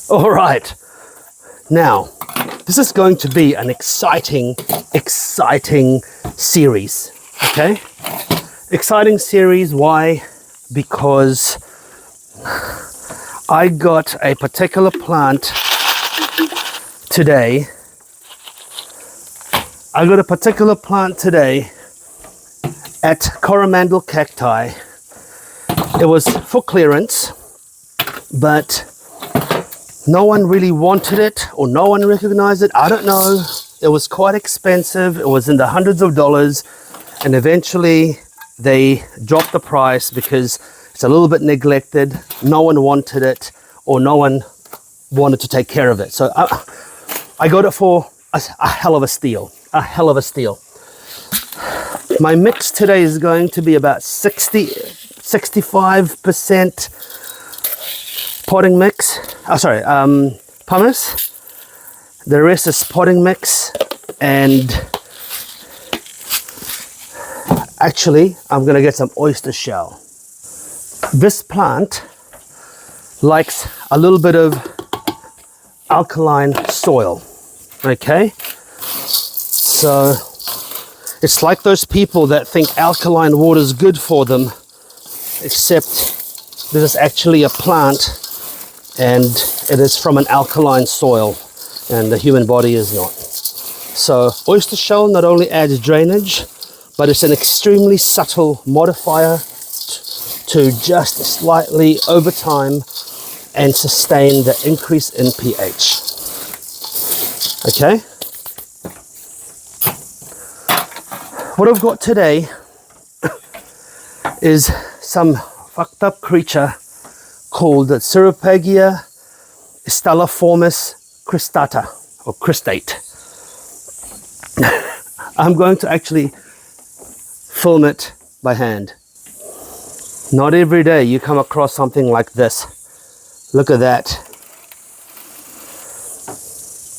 All right, now this is going to be an exciting series, okay? Exciting series, why? Because I got a particular plant today. At Coro Cacti. It was for clearance, but no one really wanted it, or no one recognized it. I don't know. It was quite expensive. It was in the hundreds of dollars, and eventually they dropped the price because it's a little bit neglected. No one wanted it, or no one wanted to take care of it. So I got it for a hell of a steal. My mix today is going to be about 65% potting mix. Pumice. The rest is potting mix, and actually I'm gonna get some oyster shell. This plant likes a little bit of alkaline soil, okay? So it's like those people that think alkaline water is good for them, except this is actually a plant and it is from an alkaline soil, and the human body is not. So oyster shell not only adds drainage, but it's an extremely subtle modifier to just slightly over time and sustain the increase in pH. Okay? What I've got today is some fucked up creature called the Ceropegia Stapeliiformis cristata, or Cristate. I'm going to actually film it by hand. Not every day you come across something like this. Look at that.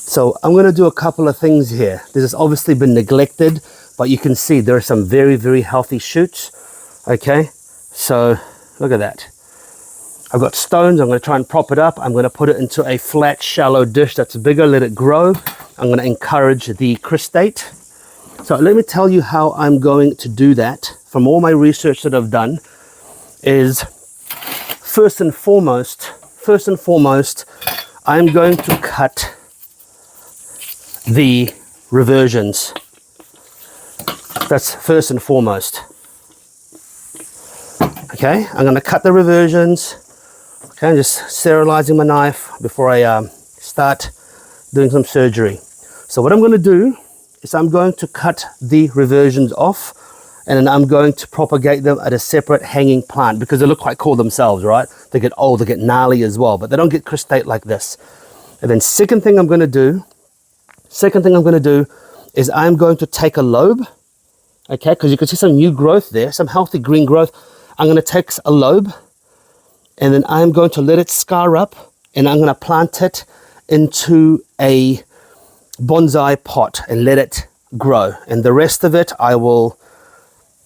So I'm going to do a couple of things here. This has obviously been neglected, but you can see there are some very, very healthy shoots. Okay, so look at that. I've got stones. I'm going to try and prop it up. I'm going to put it into a flat, shallow dish that's bigger, let it grow. I'm going to encourage the Cristate. So let me tell you how I'm going to do that. From all my research that I've done, is first and foremost, I'm going to cut the reversions. That's first and foremost. Okay, I'm going to cut the reversions. Okay, I'm just sterilizing my knife before I start doing some surgery. So what I'm going to do is I'm going to cut the reversions off, and then I'm going to propagate them at a separate hanging plant, because they look quite cool themselves, right? They get old, they get gnarly as well, but they don't get Cristate like this. And then second thing I'm going to do is I'm going to take a lobe, okay, because you can see some new growth there, some healthy green growth. I'm going to take a lobe, and then I'm going to let it scar up, and I'm going to plant it into a bonsai pot and let it grow. And the rest of it, I will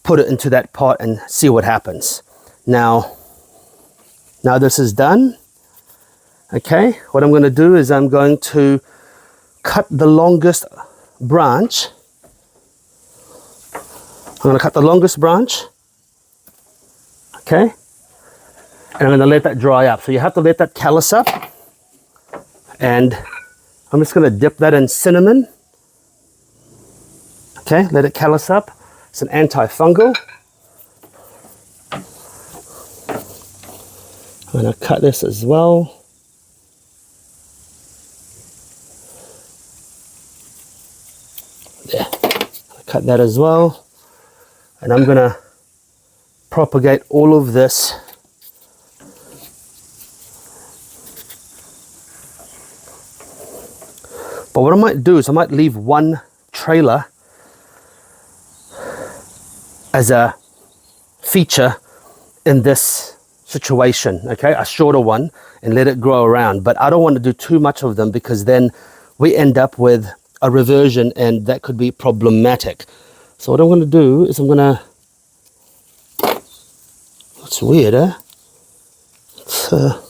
put it into that pot and see what happens. Now this is done. Okay, what I'm going to do is I'm going to cut the longest branch. Okay, and I'm going to let that dry up. So you have to let that callus up, and I'm just going to dip that in cinnamon. Okay, let it callus up. It's an antifungal. I'm going to cut this as well. There, I'll cut that as well. And I'm going to propagate all of this But what I might do is I might leave one trailer as a feature in this situation, okay, a shorter one, and let it grow around. But I don't want to do too much of them, because then we end up with a reversion and that could be problematic. So what I'm going to do is I'm going to, it's weird, eh? So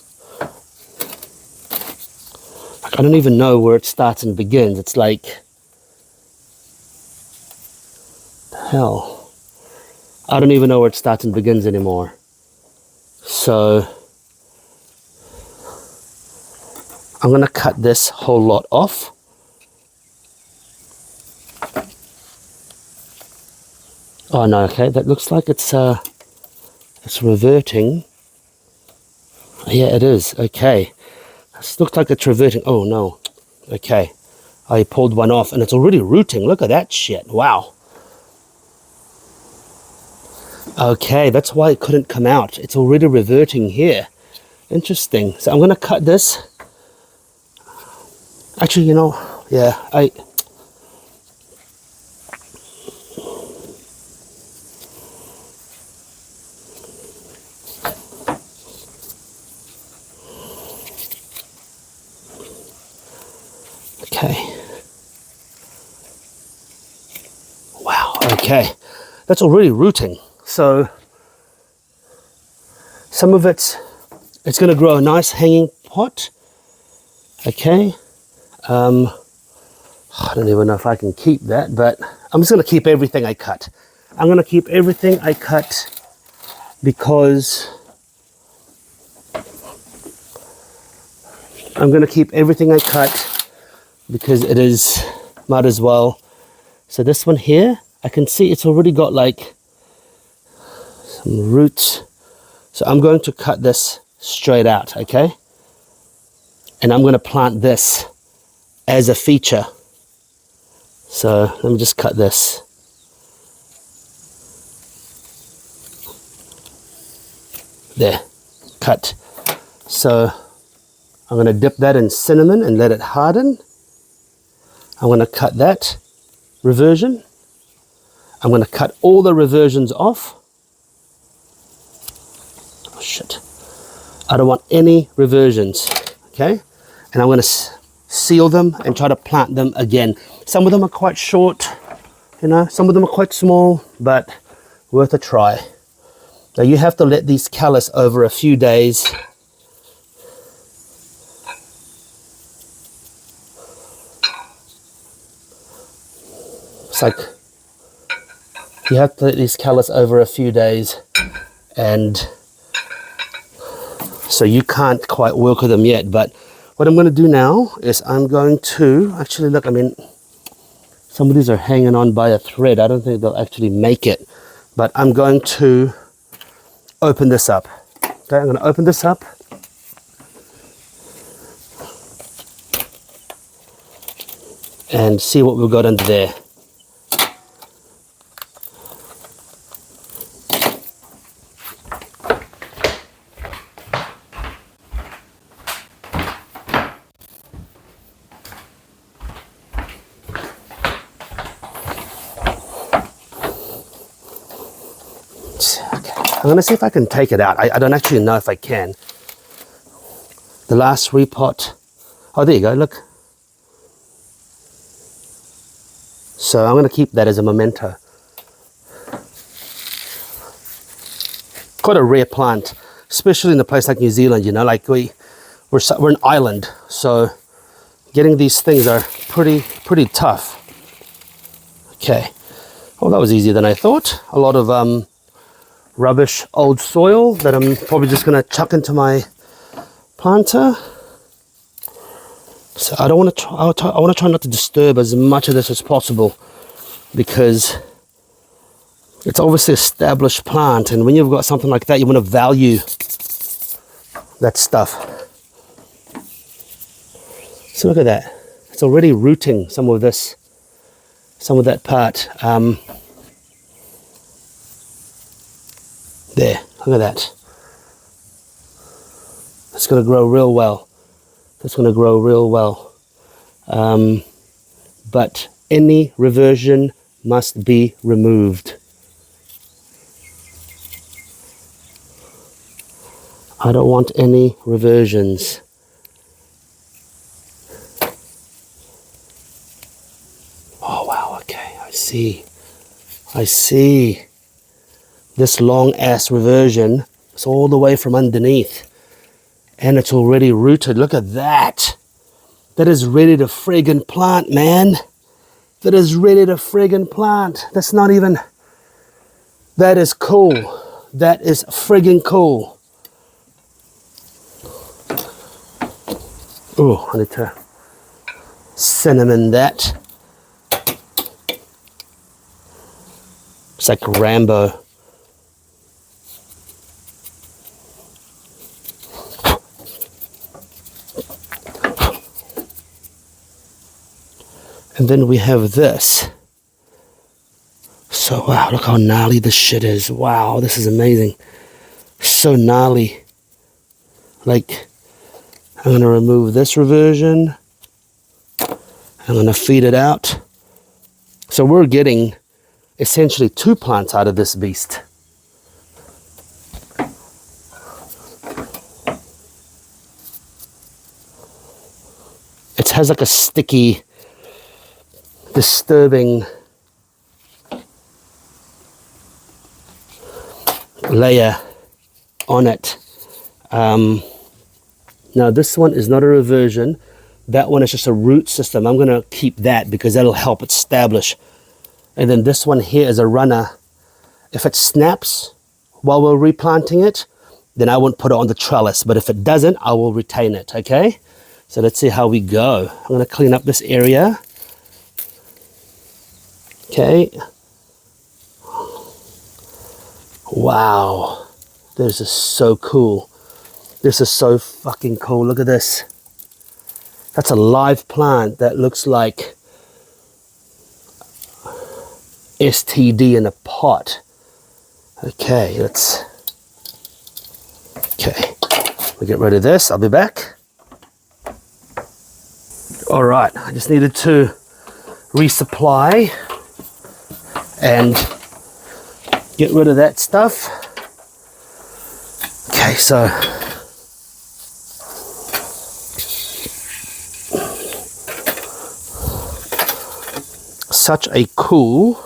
I don't even know where it starts and begins. It's like, the hell, I don't even know where it starts and begins anymore. So I'm going to cut this whole lot off. Oh no, okay, that looks like it's reverting. Yeah, it is. Okay, this looks like it's reverting. Oh no. Okay, I pulled one off and it's already rooting. Look at that shit. Wow. Okay, that's why it couldn't come out. It's already reverting here. Interesting. So I'm going to cut this. Actually, you know, yeah, okay. Wow, okay. That's already rooting. So some of it's going to grow a nice hanging pot. Okay. I don't even know if I can keep that, but I'm just going to keep everything I cut. I'm going to keep everything I cut because it is, might as well. So this one here, I can see it's already got like some roots. So I'm going to cut this straight out, okay? And I'm going to plant this as a feature. So let me just cut this. There, cut. So I'm going to dip that in cinnamon and let it harden. I'm going to cut that reversion. I'm going to cut all the reversions off. Oh shit. I don't want any reversions, okay? And I'm going to seal them and try to plant them again. Some of them are quite short, you know, some of them are quite small, but worth a try. Now you have to let these callus over a few days. It's like you have to let these callus over a few days, and so you can't quite work with them yet. But what I'm going to do now is I'm going to actually look, I mean, some of these are hanging on by a thread. I don't think they'll actually make it, but I'm going to open this up. Okay, I'm going to open this up. And see what we've got under there. I'm going to see if I can take it out. I don't actually know if I can. The last repot. Oh, there you go, look. So I'm going to keep that as a memento. Quite a rare plant, especially in a place like New Zealand, you know, like we're an island. So getting these things are pretty tough. Okay. Well, that was easier than I thought. A lot of rubbish old soil that I'm probably just going to chuck into my planter. So I don't want to try, I want to try not to disturb as much of this as possible, because it's obviously established plant, and when you've got something like that, you want to value that stuff. So look at that. It's already rooting some of this, some of that part. There, look at that. It's going to grow real well. That's going to grow real well. But any reversion must be removed. I don't want any reversions. Oh wow, okay, I see. This long ass reversion is all the way from underneath. And it's already rooted. Look at that. That is ready to friggin' plant, man. That is ready to friggin' plant. That's not even... That is cool. That is friggin' cool. Oh, I need to cinnamon that. It's like Rambo. And then we have this. So wow, look how gnarly this shit is. Wow, this is amazing. So gnarly. Like, I'm gonna remove this reversion. I'm gonna feed it out. So we're getting essentially 2 plants out of this beast. It has like a sticky, disturbing layer on it. Now this one is not a reversion. That one is just a root system. I'm going to keep that because that'll help establish. And then this one here is a runner. If it snaps while we're replanting it, then I won't put it on the trellis. But if it doesn't, I will retain it, okay? So let's see how we go. I'm going to clean up this area. Okay. Wow. This is so cool. This is so fucking cool. Look at this. That's a live plant that looks like STD in a pot. Okay, let's... Okay, we get rid of this. I'll be back. All right, I just needed to resupply and get rid of that stuff. Okay, so such a cool,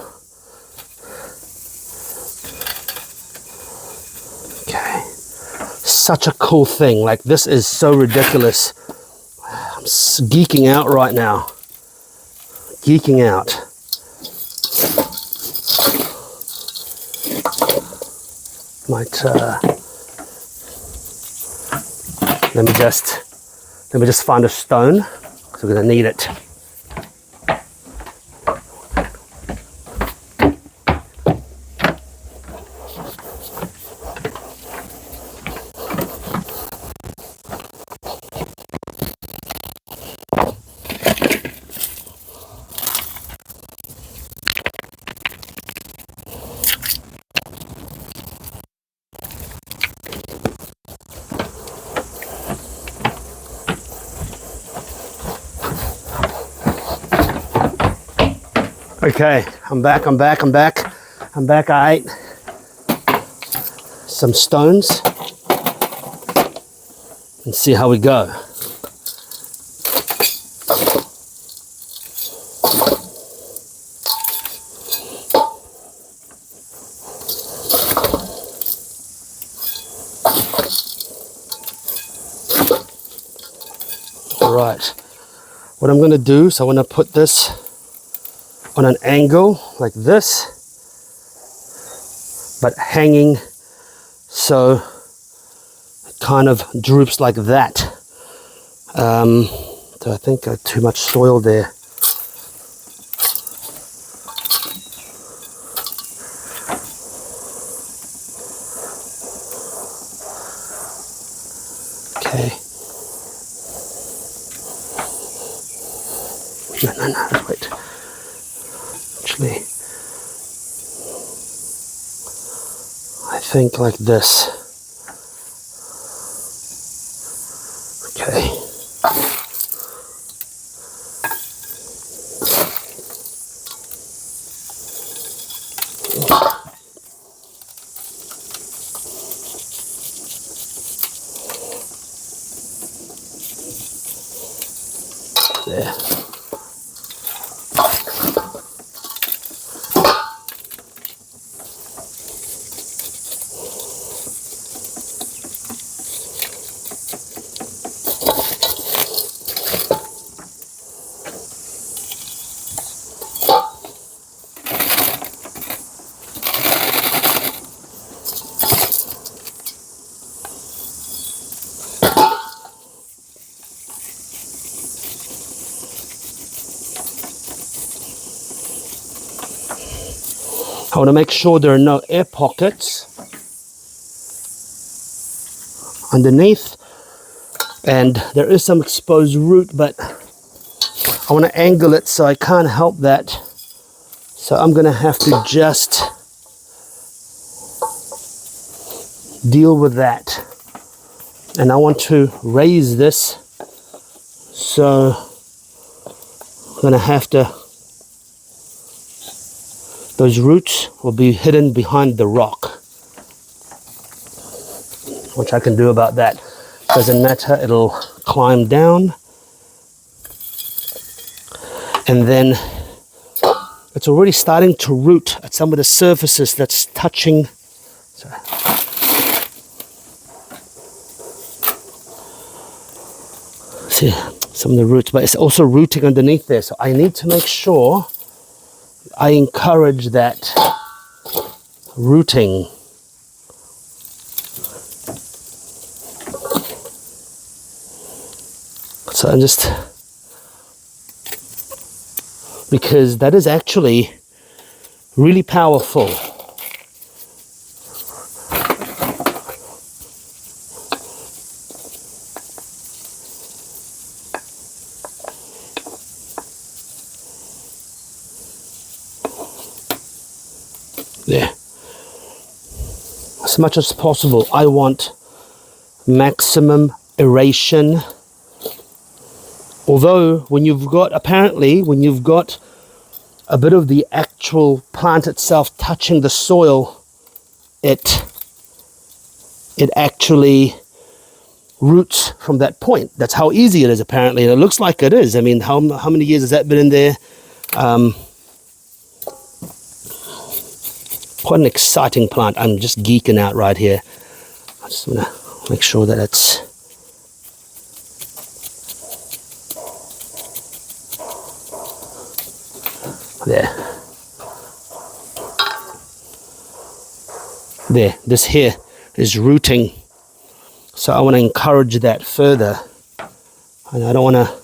okay, such a cool thing. Like, this is so ridiculous. I'm geeking out right now. Geeking out. Might let me just find a stone, because we're going to need it. Okay, I'm back. I ate some stones and see how we go. All right, what I'm going to do is I want to put this on an angle like this, but hanging so it kind of droops like that. So I think I got too much soil there. Okay. No, wait. Actually, I think like this. Okay. There. I want to make sure there are no air pockets underneath, and there is some exposed root, but I want to angle it so I can't help that. So I'm going to have to just deal with that. And I want to raise this, so I'm going to have to, those roots will be hidden behind the rock, which I can do about that. Doesn't matter, it'll climb down. And then it's already starting to root at some of the surfaces that's touching. Sorry. See some of the roots, but it's also rooting underneath there. So I need to make sure I encourage that rooting. So I'm just, because that is actually really powerful. There. As much as possible, I want maximum aeration. Although when you've got, apparently, when you've got a bit of the actual plant itself touching the soil, it actually roots from that point. That's how easy it is, apparently. And it looks like it is. I mean, how many years has that been in there? Quite an exciting plant. I'm just geeking out right here. I just want to make sure that it's there. There, this here is rooting. So I want to encourage that further. And I don't want to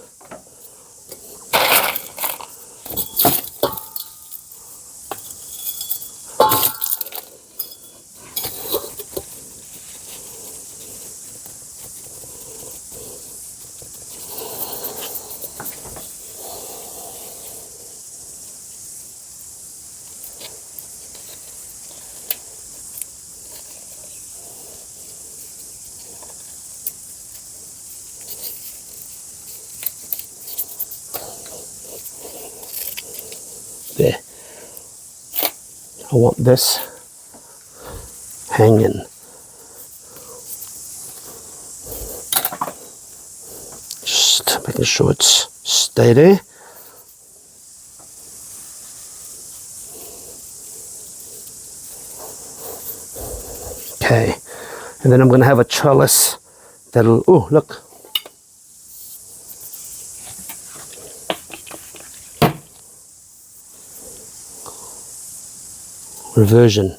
there. I want this hanging. Just making sure it's steady. Okay, and then I'm going to have a trellis that'll, oh look, reversion.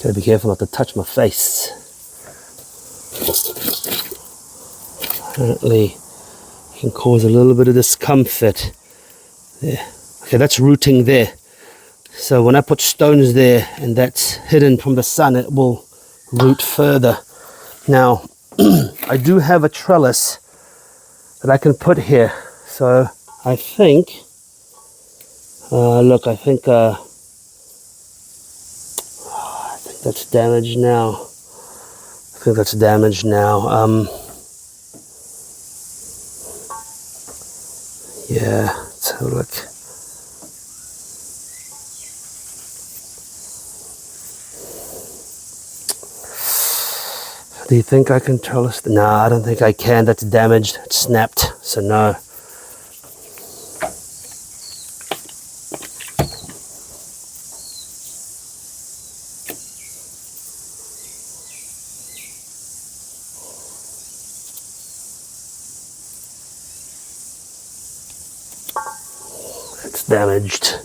Gotta be careful not to touch my face. Apparently it can cause a little bit of discomfort. There. Okay, that's rooting there. So when I put stones there and that's hidden from the sun, it will root further. Now, I do have a trellis that I can put here. So I think, look, I think that's damaged now. I think that's damaged now. Yeah, let's have a look. Do you think I can trellis? No, I don't think I can. That's damaged. It's snapped. So no. It's damaged.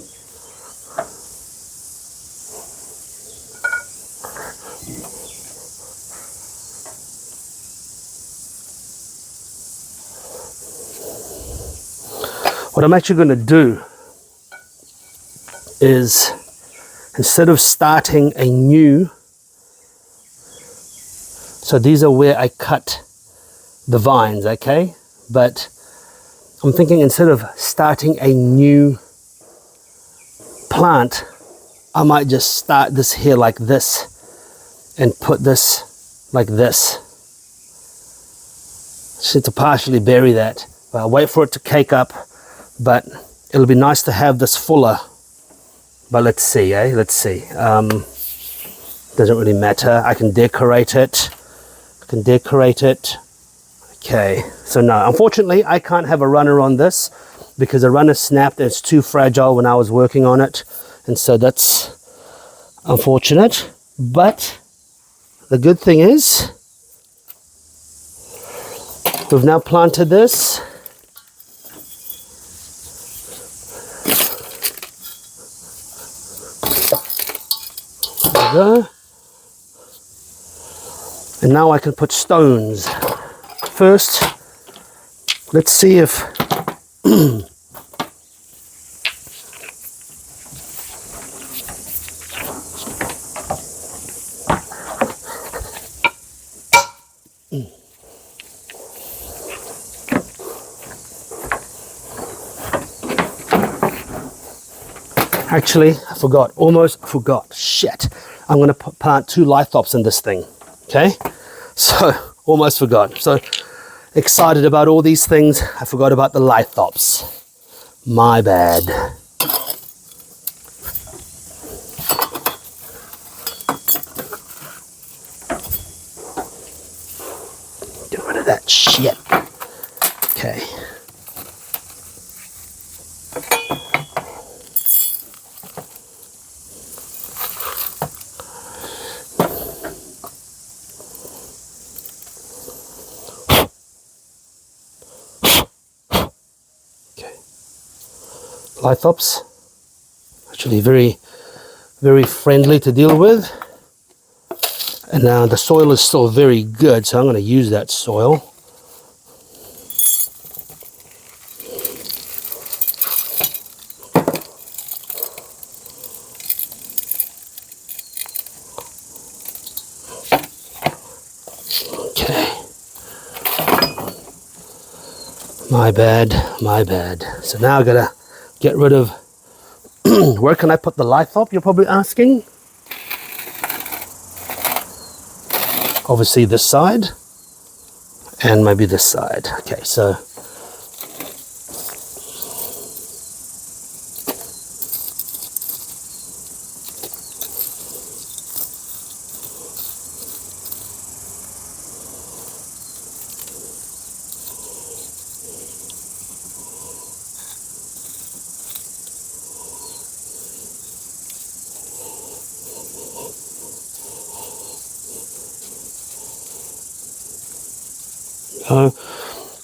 What I'm actually going to do is, instead of starting a new, so these are where I cut the vines, okay? But I'm thinking instead of starting a new plant, I might just start this here like this and put this like this. Just need to partially bury that. But I'll wait for it to cake up, but it'll be nice to have this fuller. But let's see, let's see. Doesn't really matter. I can decorate it. Okay, so no, unfortunately I can't have a runner on this because the runner snapped and it's too fragile when I was working on it, and so that's unfortunate. But the good thing is we've now planted this. There we go. And now I can put stones. First, let's see if actually, I forgot, almost forgot, shit. I'm going to plant 2 lithops in this thing, okay? So, almost forgot. So, excited about all these things, I forgot about the lithops. My bad. Get rid of that shit. Okay. Lithops, actually very friendly to deal with, and now the soil is still very good, so I'm going to use that soil. Okay, my bad. So now I gotta get rid of, where can I put the lithop, you're probably asking? Obviously this side, and maybe this side. Okay, so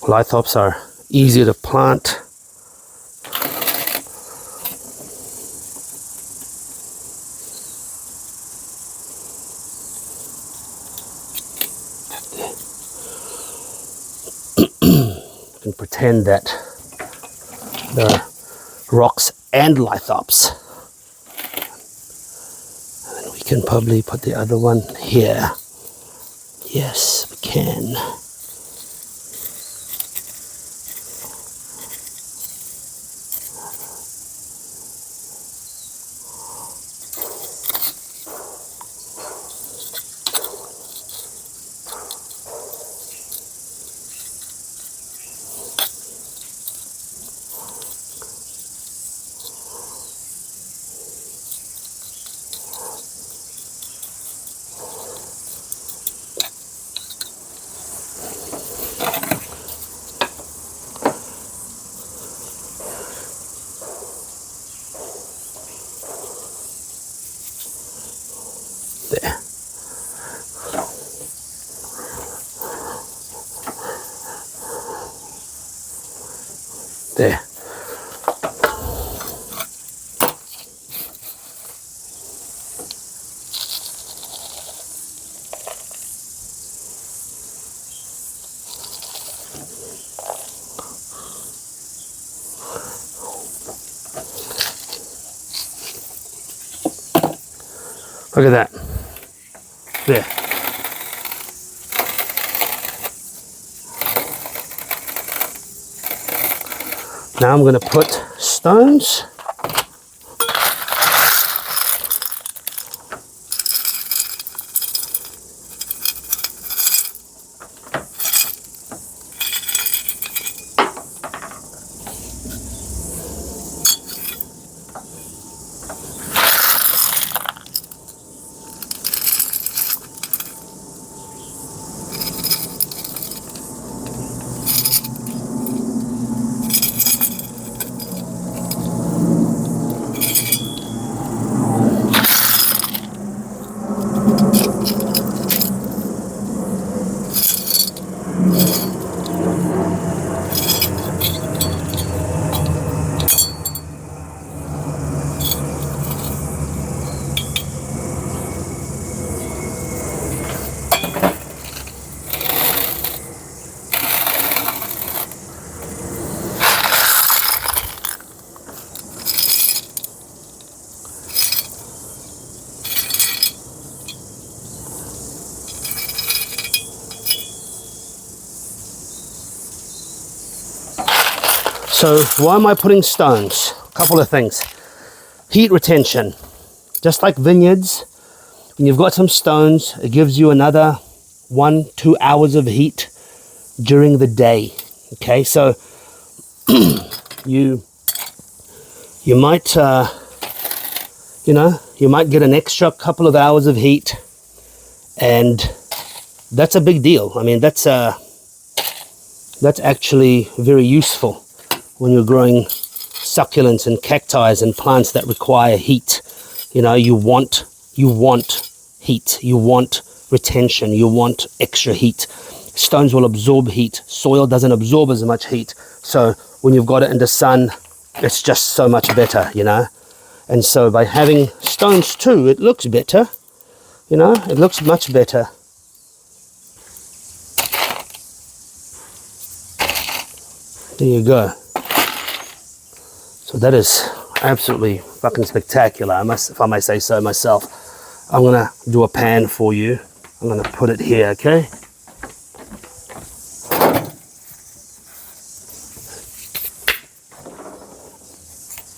lithops are easier to plant. You can pretend that there are rocks and lithops. And we can probably put the other one here. Yes, we can. There. There. Look at that. There. Now I'm going to put stones. So why am I putting stones? A couple of things. Heat retention. Just like vineyards, when you've got some stones, it gives you another 1-2 hours of heat during the day. Okay, so you might you might get an extra couple of hours of heat, and that's a big deal. I mean, that's actually very useful when you're growing succulents and cacti and plants that require heat. You know, you want heat, you want retention, you want extra heat. Stones will absorb heat. Soil doesn't absorb as much heat. So when you've got it in the sun, it's just so much better, you know. And so by having stones too, it looks better, you know, it looks much better. There you go. So that is absolutely fucking spectacular, if I may say so myself. I'm gonna do a pan for you. I'm gonna put it here, okay?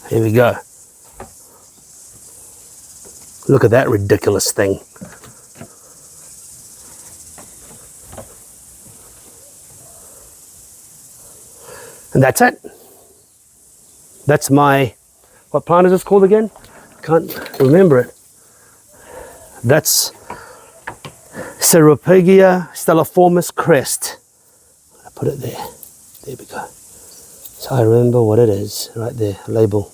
Here we go. Look at that ridiculous thing. And that's it. That's my, what plant is this called again? Can't remember it. That's Ceropegia Stapeliiformis Crest. I put it there. There we go. So I remember what it is right there, label.